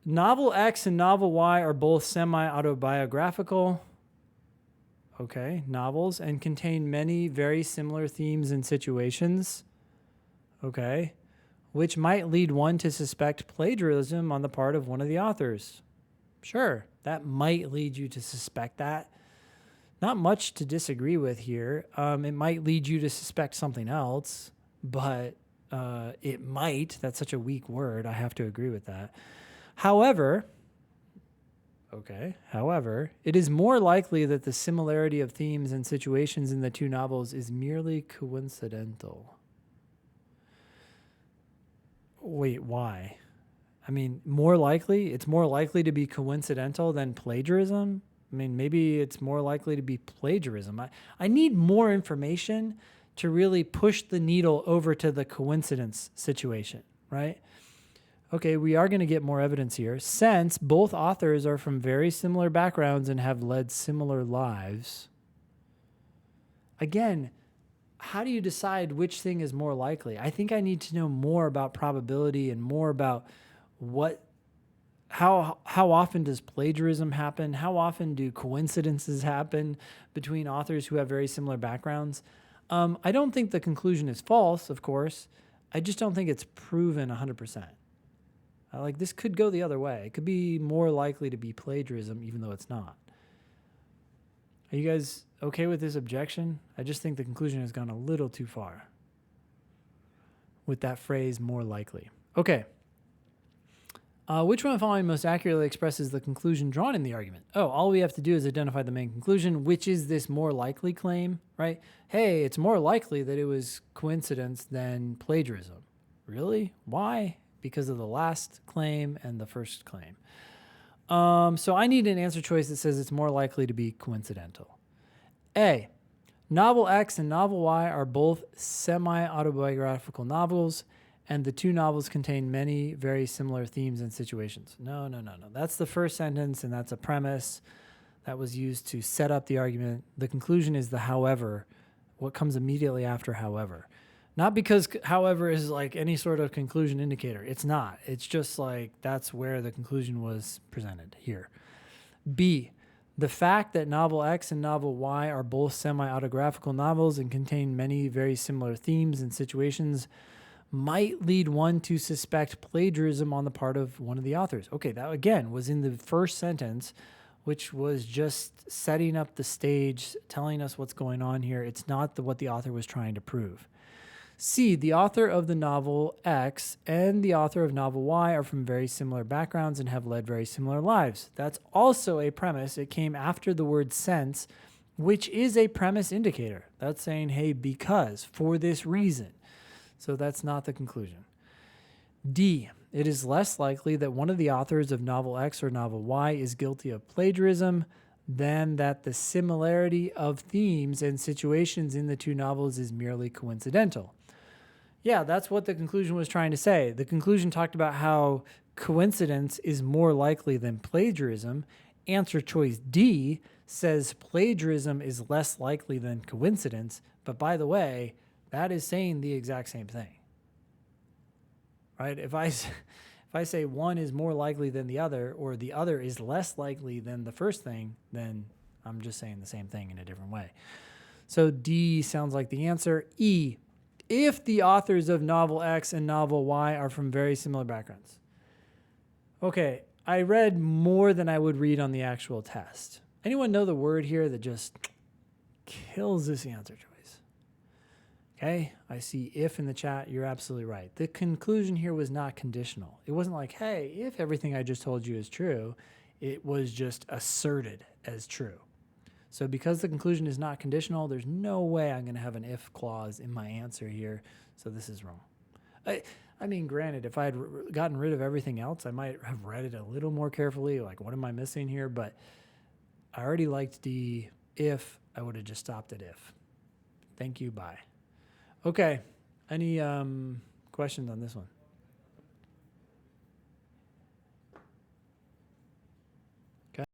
Novel X and novel Y are both semi-autobiographical, okay, novels, and contain many very similar themes and situations, okay, which might lead one to suspect plagiarism on the part of one of the authors. Sure, that might lead you to suspect that. Not much to disagree with here. It might lead you to suspect something else, but it might. That's such a weak word. I have to agree with that. However, it is more likely that the similarity of themes and situations in the two novels is merely coincidental. Wait, why? I mean, more likely? It's more likely to be coincidental than plagiarism? I mean, maybe it's more likely to be plagiarism. I need more information to really push the needle over to the coincidence situation, right? Okay, we are going to get more evidence here. Since both authors are from very similar backgrounds and have led similar lives. Again, how do you decide which thing is more likely? I think I need to know more about probability and more about how often does plagiarism happen? How often do coincidences happen between authors who have very similar backgrounds? I don't think the conclusion is false, of course. I just don't think it's proven 100%. Like, this could go the other way. It could be more likely to be plagiarism, even though it's not. Are you guys okay with this objection? I just think the conclusion has gone a little too far with that phrase, more likely. Okay. Which one of the following most accurately expresses the conclusion drawn in the argument? Oh, all we have to do is identify the main conclusion, which is this more likely claim, right? Hey, it's more likely that it was coincidence than plagiarism. Really? Why? Because of the last claim and the first claim. So I need an answer choice that says it's more likely to be coincidental. A, novel X and novel Y are both semi-autobiographical novels, and the two novels contain many very similar themes and situations. No. That's the first sentence, and that's a premise that was used to set up the argument. The conclusion is the however, what comes immediately after however. Not because however is like any sort of conclusion indicator. It's not. It's just like that's where the conclusion was presented here. B, the fact that novel X and novel Y are both semi-autographical novels and contain many very similar themes and situations might lead one to suspect plagiarism on the part of one of the authors. Okay, that again was in the first sentence, which was just setting up the stage, telling us what's going on here. It's not what the author was trying to prove. C, the author of the novel X and the author of novel Y are from very similar backgrounds and have led very similar lives. That's also a premise. It came after the word since, which is a premise indicator. That's saying, hey, because, for this reason. So that's not the conclusion. D, it is less likely that one of the authors of novel X or novel Y is guilty of plagiarism than that the similarity of themes and situations in the two novels is merely coincidental. Yeah, that's what the conclusion was trying to say. The conclusion talked about how coincidence is more likely than plagiarism. Answer choice D says plagiarism is less likely than coincidence. But by the way, that is saying the exact same thing, right? If I say one is more likely than the other, or the other is less likely than the first thing, then I'm just saying the same thing in a different way. So D sounds like the answer. E, if the authors of novel X and novel Y are from very similar backgrounds. Okay, I read more than I would read on the actual test. Anyone know the word here that just kills this answer choice? Okay, I see if in the chat. You're absolutely right. The conclusion here was not conditional. It wasn't like, hey, if everything I just told you is true, it was just asserted as true. So because the conclusion is not conditional, there's no way I'm going to have an if clause in my answer here. So this is wrong. I mean, granted, if I had gotten rid of everything else, I might have read it a little more carefully. Like, what am I missing here? But I already liked D. If, I would have just stopped at if. Thank you. Bye. Okay. Any questions on this one?